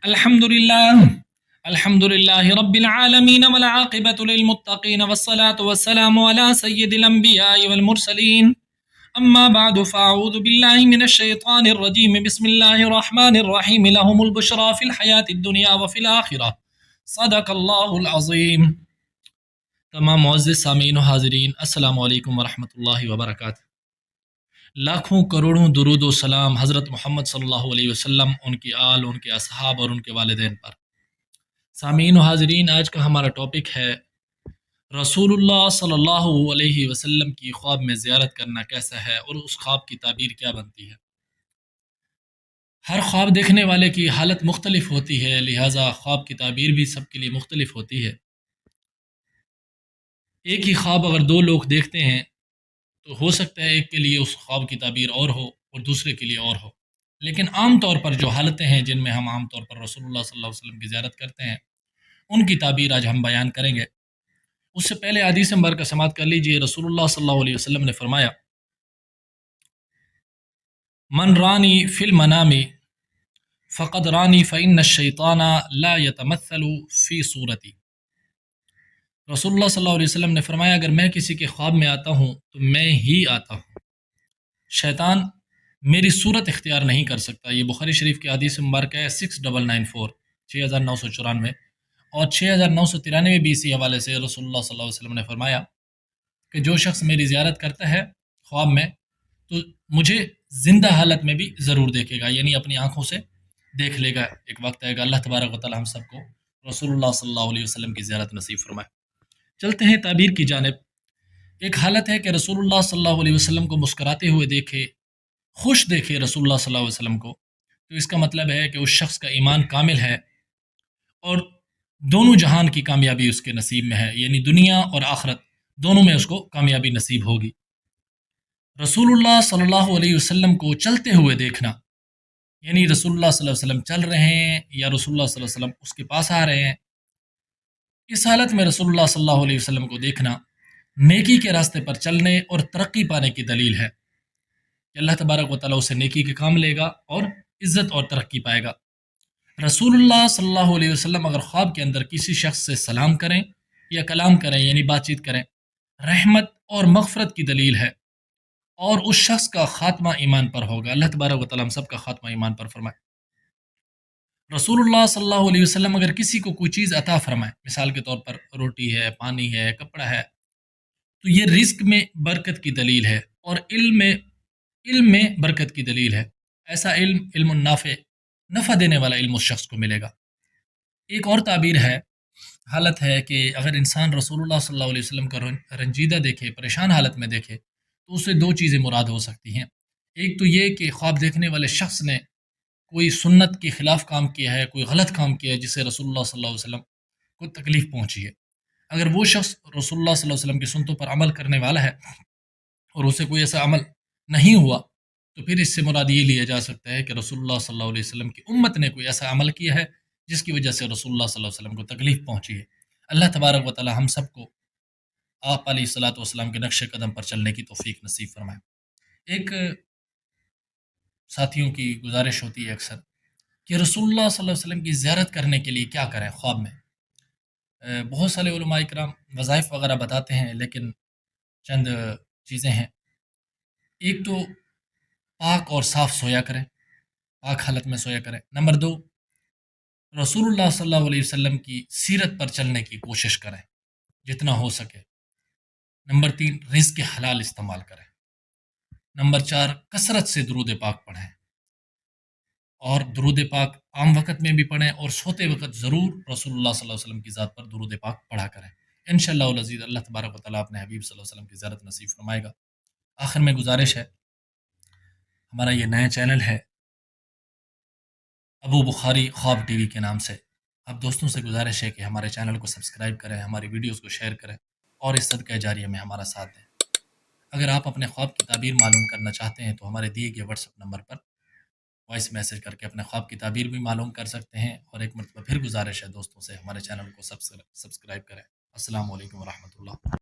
الحمد لله الحمد لله رب العالمين والعاقبة للمتقين والصلاة والسلام على سيد الأنبياء والمرسلين. أما بعد فأعوذ بالله من الشيطان الرجيم. بسم الله الرحمن الرحيم. لهم البشرى في الحياة الدنيا وفي الآخرة. صدق اللہ العظیم. تمام معزز سامعین و حاضرین، السلام علیکم ورحمۃ اللہ وبرکاتہ. لاکھوں کروڑوں درود و سلام حضرت محمد صلی اللہ علیہ وسلم، ان کی آل، ان کے اصحاب اور ان کے والدین پر. سامعین و حاضرین، آج کا ہمارا ٹاپک ہے رسول اللہ صلی اللہ علیہ وسلم کی خواب میں زیارت کرنا کیسا ہے اور اس خواب کی تعبیر کیا بنتی ہے. ہر خواب دیکھنے والے کی حالت مختلف ہوتی ہے، لہٰذا خواب کی تعبیر بھی سب کے لیے مختلف ہوتی ہے. ایک ہی خواب اگر دو لوگ دیکھتے ہیں تو ہو سکتا ہے ایک کے لیے اس خواب کی تعبیر اور ہو اور دوسرے کے لیے اور ہو. لیکن عام طور پر جو حالتیں ہیں جن میں ہم عام طور پر رسول اللہ صلی اللہ علیہ وسلم کی زیارت کرتے ہیں، ان کی تعبیر آج ہم بیان کریں گے. اس سے پہلے حدیث مبارکہ سماعت کر لیجئے. رسول اللہ صلی اللہ علیہ وسلم نے فرمایا، من رانی فی المنام فقد رانی فإن الشیطان لا يتمثل فی صورتی. رسول اللہ صلی اللہ علیہ وسلم نے فرمایا، اگر میں کسی کے خواب میں آتا ہوں تو میں ہی آتا ہوں، شیطان میری صورت اختیار نہیں کر سکتا. یہ بخاری شریف کی حدیث مبارکہ ہے 6994 6994 اور 6993 بھی اسی حوالے سے رسول اللہ صلی اللہ علیہ وسلم نے فرمایا کہ جو شخص میری زیارت کرتا ہے خواب میں تو مجھے زندہ حالت میں بھی ضرور دیکھے گا، یعنی اپنی آنکھوں سے دیکھ لے گا. ایک وقت آئے گا، اللہ تبارک و تعالی ہم سب کو رسول اللہ صلی اللہ علیہ وسلم کی زیارت نصیب فرمائے. چلتے ہیں تعبیر کی جانب. ایک حالت ہے کہ رسول اللہ صلی اللہ علیہ وسلم کو مسکراتے ہوئے دیکھے، خوش دیکھے رسول اللہ صلی اللہ علیہ وسلم کو، تو اس کا مطلب ہے کہ اس شخص کا ایمان کامل ہے اور دونوں جہان کی کامیابی اس کے نصیب میں ہے، یعنی دنیا اور آخرت دونوں میں اس کو کامیابی نصیب ہوگی. رسول اللہ صلی اللہ علیہ وسلم کو چلتے ہوئے دیکھنا، یعنی رسول اللہ صلی اللہ علیہ وسلم چل رہے ہیں یا رسول اللہ صلی اللہ علیہ وسلم اس کے پاس آ رہے ہیں، اس حالت میں رسول اللہ صلی اللہ علیہ وسلم کو دیکھنا نیکی کے راستے پر چلنے اور ترقی پانے کی دلیل ہے کہ اللہ تبارک و تعالیٰ اسے نیکی کے کام لے گا اور عزت اور ترقی پائے گا. رسول اللہ صلی اللہ علیہ وسلم اگر خواب کے اندر کسی شخص سے سلام کریں یا کلام کریں، یعنی بات چیت کریں، رحمت اور مغفرت کی دلیل ہے اور اس شخص کا خاتمہ ایمان پر ہوگا. اللہ تبارک و تعالیٰ ہم سب کا خاتمہ ایمان پر فرمائے. رسول اللہ صلی اللہ علیہ وسلم اگر کسی کو کوئی چیز عطا فرمائے، مثال کے طور پر روٹی ہے، پانی ہے، کپڑا ہے، تو یہ رزق میں برکت کی دلیل ہے اور علم میں برکت کی دلیل ہے. ایسا علم النافع، نفع دینے والا علم اس شخص کو ملے گا. ایک اور تعبیر ہے، حالت ہے کہ اگر انسان رسول اللہ صلی اللہ علیہ وسلم کا رنجیدہ دیکھے، پریشان حالت میں دیکھے، تو اسے دو چیزیں مراد ہو سکتی ہیں. ایک تو یہ کہ خواب دیکھنے والے شخص نے کوئی سنت کے خلاف کام کیا ہے، کوئی غلط کام کیا ہے جس سے رسول اللہ صلی اللہ علیہ وسلم کو تکلیف پہنچی ہے. اگر وہ شخص رسول اللہ صلی اللہ علیہ وسلم کی سنتوں پر عمل کرنے والا ہے اور اسے کوئی ایسا عمل نہیں ہوا، تو پھر اس سے مراد یہ لیا جا سکتا ہے کہ رسول اللہ صلی اللہ علیہ وسلم کی امت نے کوئی ایسا عمل کیا ہے جس کی وجہ سے رسول اللہ صلی اللہ علیہ وسلم کو تکلیف پہنچی ہے. اللہ تبارک و تعالی ہم سب کو آپ علیہ الصلوۃ والسلام کے نقش قدم پر چلنے کی توفیق نصیب فرمائے. ایک ساتھیوں کی گزارش ہوتی ہے اکثر کہ رسول اللہ صلی اللہ علیہ وسلم کی زیارت کرنے کے لیے کیا کریں خواب میں. بہت سارے علماء کرام وظائف وغیرہ بتاتے ہیں، لیکن چند چیزیں ہیں. ایک تو پاک اور صاف سویا کریں، پاک حالت میں سویا کریں. نمبر دو، رسول اللہ صلی اللہ علیہ وسلم کی سیرت پر چلنے کی کوشش کریں جتنا ہو سکے. نمبر تین، رزق حلال استعمال کریں. نمبر چار، کثرت سے درود پاک پڑھیں اور درود پاک عام وقت میں بھی پڑھیں اور سوتے وقت ضرور رسول اللہ صلی اللہ علیہ وسلم کی ذات پر درود پاک پڑھا کریں. انشاءاللہ العزیز اللہ تبارک و تعالیٰ اپنے حبیب صلی اللہ علیہ وسلم کی زیارت نصیب فرمائے گا. آخر میں گزارش ہے، ہمارا یہ نیا چینل ہے ابو بخاری خواب ٹی وی کے نام سے. اب دوستوں سے گزارش ہے کہ ہمارے چینل کو سبسکرائب کریں، ہماری ویڈیوز کو شیئر کریں اور اس صدقہ جاریہ میں ہمارا ساتھ دیں. اگر آپ اپنے خواب کی تعبیر معلوم کرنا چاہتے ہیں تو ہمارے دیے گئے واٹس ایپ نمبر پر وائس میسج کر کے اپنے خواب کی تعبیر بھی معلوم کر سکتے ہیں. اور ایک مرتبہ پھر گزارش ہے دوستوں سے، ہمارے چینل کو سبسکرائب کریں. السلام علیکم ورحمۃ اللہ.